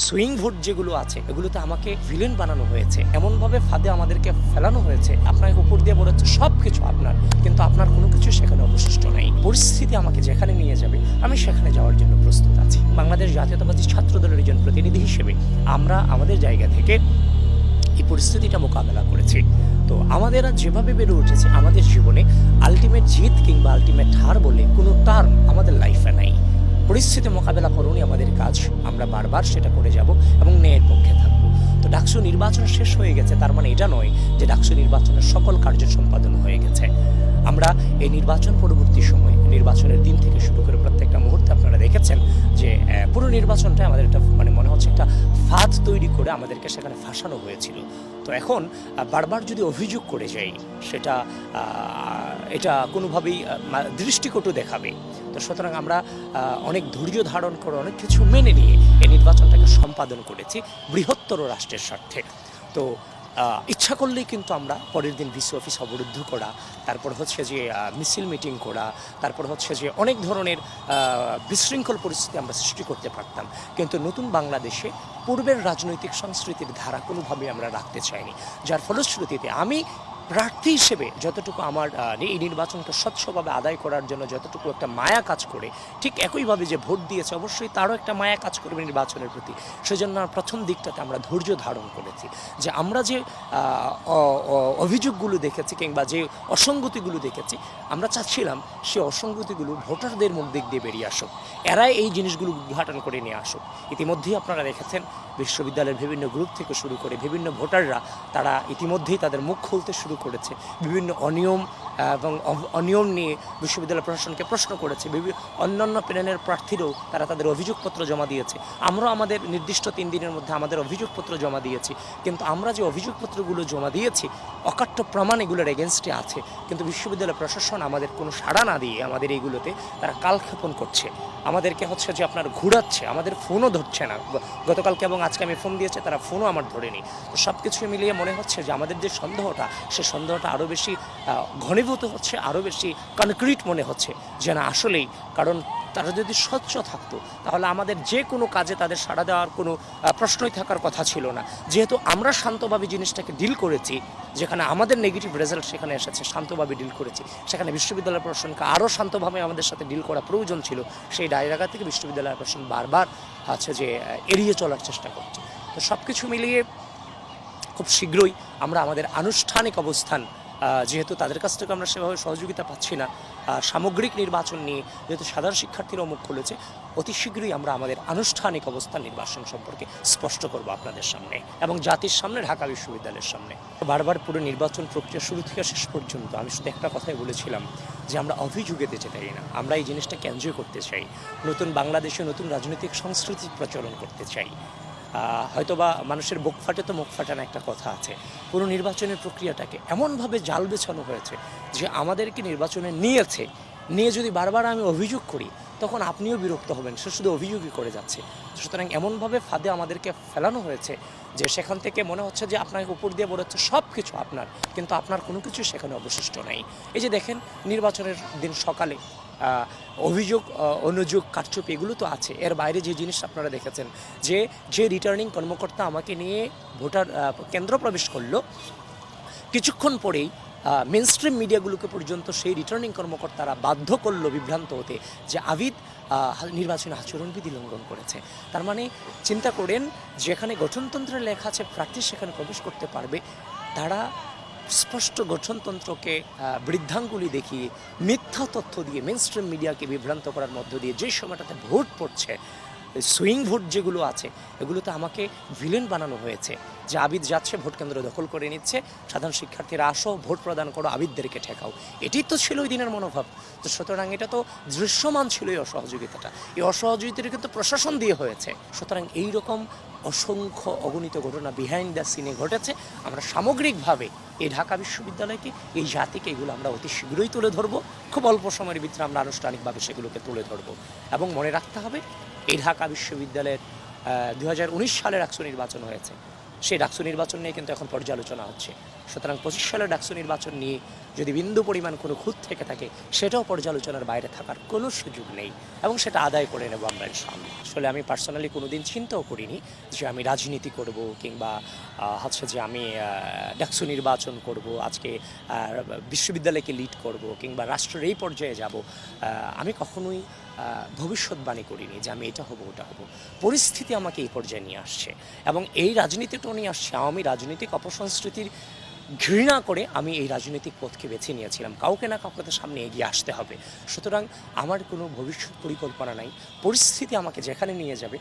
Swing vote যেগুলো আছে এগুলোতে আমাকে ভিলেন বানানো হয়েছে, এমনভাবে ফাঁদে আমাদেরকে ফেলানো হয়েছে, আপনাকে উপর দিয়ে বলা হচ্ছে সব কিছু আপনার, কিন্তু আপনার কোনো কিছু সেখানে অবশিষ্ট নেই। পরিস্থিতি আমাকে যেখানে নিয়ে যাবে আমি সেখানে যাওয়ার জন্য প্রস্তুত আছি। বাংলাদেশ জাতীয়তাবাদী ছাত্র দলের একজন প্রতিনিধি হিসেবে আমরা আমাদের জায়গা থেকে এই পরিস্থিতিটা মোকাবেলা করেছি। তো আমাদের যেভাবে বেড়ে উঠেছে আমাদের জীবনে আলটিমেট জিত কিংবা আলটিমেট হার বলে কোনো টার্ম আমাদের লাইফে নাই। পরিস্থিতি মোকাবেলা করুনই আমাদের কাজ, আমরা বারবার সেটা করে যাব এবং ন্যায়ের পক্ষে থাকবো। তো ডাকসু নির্বাচন শেষ হয়ে গেছে, তার মানে এটা নয় যে ডাকসু নির্বাচনের সকল কার্য সম্পাদন হয়ে গেছে। আমরা এই নির্বাচন পরবর্তী সময় নির্বাচনের দিন থেকে শুরু করে প্রত্যেকটা মুহূর্তে আপনারা দেখেছেন যে পুরো নির্বাচনটা আমাদের একটা মনে হচ্ছে একটা ফাঁদ তৈরি করে আমাদেরকে সেখানে ফাঁসানো হয়েছিল। তো এখন বারবার যদি অভিযোগ করে যাই সেটা এটা কোনোভাবেই দৃষ্টিকটু দেখাবে। তো সুতরাং আমরা অনেক ধৈর্য ধারণ করে অনেক কিছু মেনে নিয়ে এই নির্বাচনটাকে সম্পাদন করেছি বৃহত্তর রাষ্ট্রের স্বার্থে। তো ইচ্ছা করলেই কিন্তু আমরা পরের দিন ভিসি অফিস অবরুদ্ধ করা, তারপর হচ্ছে যে মিছিল মিটিং করা, তারপর হচ্ছে যে অনেক ধরনের বিশৃঙ্খল পরিস্থিতি আমরা সৃষ্টি করতে পারতাম। কিন্তু নতুন বাংলাদেশে পূর্বের রাজনৈতিক সংস্কৃতির ধারা কোনোভাবেই আমরা রাখতে চাইনি, যার ফলশ্রুতিতে আমি প্রার্থী হিসেবে যতটুকু আমার এই নির্বাচনকে স্বচ্ছভাবে আদায় করার জন্য যতটুকু একটা মায়া কাজ করে, ঠিক একইভাবে যে ভোট দিয়েছে অবশ্যই তারও একটা মায়া কাজ করবে নির্বাচনের প্রতি। সেজন্য প্রথম দিকটাতে আমরা ধৈর্য ধারণ করেছি যে আমরা যে অভিযোগগুলো দেখেছি কিংবা যে অসঙ্গতিগুলো দেখেছি, আমরা চাচ্ছিলাম সে অসঙ্গতিগুলো ভোটারদের মুখ দিক দিয়ে বেরিয়ে আসুক, এরাই এই জিনিসগুলো উদ্ঘাটন করে নিয়ে আসুক। ইতিমধ্যেই আপনারা দেখেছেন বিশ্ববিদ্যালয়ের বিভিন্ন গ্রুপ থেকে শুরু করে বিভিন্ন ভোটাররা তারা ইতিমধ্যেই তাদের মুখ খুলতে শুরু করেছে, বিভিন্ন অনিয়ম এবং অনিয়ম নিয়ে বিশ্ববিদ্যালয় প্রশাসনকে প্রশ্ন করেছে। অন্যান্য প্যানেলের প্রার্থীরাও তারা তাদের অভিযোগপত্র জমা দিয়েছে, আমরাও আমাদের নির্দিষ্ট 3 দিনের মধ্যে আমাদের অভিযোগপত্র জমা দিয়েছি। কিন্তু আমরা যে অভিযোগপত্রগুলো জমা দিয়েছি অকাট্য প্রমাণ এগুলোর এগেনস্টে আছে, কিন্তু বিশ্ববিদ্যালয় প্রশাসন আমাদের কোনো সাড়া না দিয়ে আমাদের এইগুলোতে তারা কালক্ষেপণ করছে, আমাদেরকে হচ্ছে যে আপনার ঘুরাচ্ছে, আমাদের ফোনও ধরছে না। গতকালকে এবং আজকে আমি ফোন দিয়েছে, তারা ফোনও আমার ধরেনি। তো সব কিছু মিলিয়ে মনে হচ্ছে যে আমাদের যে সন্দেহটা, সে সন্দেহটা আরও বেশি ঘনীভূত হচ্ছে, আরও বেশি কনক্রিট মনে হচ্ছে যে না আসলেই। কারণ তারা যদি স্বচ্ছ থাকতো তাহলে আমাদের যে কোনো কাজে তাদের সাড়া দেওয়ার কোনো প্রশ্নই থাকার কথা ছিল না। যেহেতু আমরা শান্তভাবে জিনিসটাকে ডিল করেছি, যেখানে আমাদের নেগেটিভ রেজাল্ট সেখানে এসেছে, শান্তভাবে ডিল করেছি, সেখানে বিশ্ববিদ্যালয় প্রশাসনকে আরও শান্তভাবে আমাদের সাথে ডিল করা প্রয়োজন ছিল। সেই জায়গা থেকে বিশ্ববিদ্যালয় প্রশাসন বারবার আছে যে এড়িয়ে চলার চেষ্টা করছে। তো সব কিছু মিলিয়ে খুব শীঘ্রই আমরা আমাদের আনুষ্ঠানিক অবস্থান, যেহেতু তাদের কাছ থেকে আমরা সেভাবে সহযোগিতা পাচ্ছি না, সামগ্রিক নির্বাচন নিয়ে যেহেতু সাধারণ শিক্ষার্থীরা মুখ খুলেছে, অতি শীঘ্রই আমরা আমাদের আনুষ্ঠানিক অবস্থান নির্বাচন সম্পর্কে স্পষ্ট করব আপনাদের সামনে এবং জাতির সামনে, ঢাকা বিশ্ববিদ্যালয়ের সামনে। বারবার পুরো নির্বাচন প্রক্রিয়া শুরু থেকে শেষ পর্যন্ত আমি শুধু একটা কথাই বলেছিলাম যে আমরা অভিযোগে যেতে চাই না, আমরা এই জিনিসটাকে এনজয় করতে চাই, নতুন বাংলাদেশে নতুন রাজনৈতিক সংস্কৃতি প্রচলন করতে চাই। হয়তোবা মানুষের বুক ফাটে তো মুখ ফাটানো একটা কথা আছে। পুরো নির্বাচনের প্রক্রিয়াটাকে এমনভাবে জাল বেছানো হয়েছে যে আমাদেরকে নির্বাচনে নিয়ে যদি বারবার আমি অভিযোগ করি তখন আপনিও বিরক্ত হবেন, সে শুধু অভিযোগই করে যাচ্ছে। সুতরাং এমনভাবে ফাঁদে আমাদেরকে ফেলানো হয়েছে যে সেখান থেকে মনে হচ্ছে যে আপনাকে উপর দিয়ে বলা হচ্ছে সব কিছু আপনার, কিন্তু আপনার কোনো কিছু সেখানে অবশিষ্ট নেই। এই যে দেখেন নির্বাচনের দিন সকালে অভিযোগ, অনুযোগ, কারচুপি এগুলো তো আছে, এর বাইরে যে জিনিস আপনারা দেখেছেন যে রিটার্নিং কর্মকর্তা আমাকে নিয়ে ভোটার কেন্দ্র প্রবেশ করলো, কিছুক্ষণ পরেই মেইনস্ট্রিম মিডিয়াগুলোকে পর্যন্ত সেই রিটার্নিং কর্মকর্তারা বাধ্য করলো বিভ্রান্ত হতে যে আবিদ নির্বাচনী আচরণবিধি লঙ্ঘন করেছে। তার মানে চিন্তা করেন, যেখানে গঠনতন্ত্রের লেখা আছে প্রার্থী সেখানে প্রবেশ করতে পারবে, তারা স্পষ্ট গঠনতন্ত্রকে বৃদ্ধাঙ্গুলি দেখিয়ে মিথ্যা তথ্য দিয়ে মেইনস্ট্রিম মিডিয়াকে বিভ্রান্ত করার মধ্য দিয়ে যে সময়টাতে ভোট পড়ছে, সুইং ভোট যেগুলো আছে এগুলোতে আমাকে ভিলেন বানানো হয়েছে যে আবিদ যাচ্ছে ভোট কেন্দ্র দখল করে নিচ্ছে, সাধারণ শিক্ষার্থীরা আসো ভোট প্রদান করো, আবিদদেরকে ঠেকাও। এটি তো ছিল ওই দিনের মনোভাব। তো সুতরাং এটা তো দৃশ্যমান ছিল এই অসহযোগিতাটা, এই অসহযোগিতাটা কিন্তু প্রশাসন দিয়ে হয়েছে। সুতরাং এইরকম অসংখ্য অগণিত ঘটনা বিহাইন্ড দ্য সিনে ঘটেছে। আমরা সামগ্রিকভাবে এই ঢাকা বিশ্ববিদ্যালয়কে, এই জাতিকে এগুলো আমরা অতি শীঘ্রই তুলে ধরবো, খুব অল্প সময়ের ভিতরে আমরা আনুষ্ঠানিকভাবে সেগুলোকে তুলে ধরবো। এবং মনে রাখতে হবে এই ঢাকা বিশ্ববিদ্যালয়ের 2019 সালে ডাকসু নির্বাচন হয়েছে, সেই ডাকসু নির্বাচন নিয়ে কিন্তু এখন পর্যালোচনা হচ্ছে। সুতরাং 25 সালের ডাকসু নির্বাচন নিয়ে যদি বিন্দু পরিমাণ কোনো খুঁত থেকে থাকে সেটাও পর্যালোচনার বাইরে থাকার কোনো সুযোগ নেই এবং সেটা আদায় করে নেব আমরা ইনশাআল্লাহ। আসলে আমি পার্সোনালি কোনোদিন চিন্তাও করিনি যে আমি রাজনীতি করব কিংবা হচ্ছে যে আমি ডাকসু নির্বাচন করব, আজকে বিশ্ববিদ্যালয়কে লিড করব কিংবা রাষ্ট্রের এই পর্যায়ে যাব। আমি কখনোই ভবিষ্যৎবাণী করিনি যে আমি এটা হব ওটা হব। পরিস্থিতি আমাকে এই পর্যায়ে নিয়ে আসছে এবং এই রাজনীতিটাও নিয়ে আসছে আওয়ামী রাজনৈতিক অপসংস্কৃতির ঘৃণা করে আমি এই রাজনৈতিক পথকে বেছে নিয়েছিলাম। কাউকে না কাউকে তো সামনে এগিয়ে আসতে হবে। সুতরাং আমার কোনো ভবিষ্যৎ পরিকল্পনা নাই। পরিস্থিতি আমাকে যেখানে নিয়ে যাবে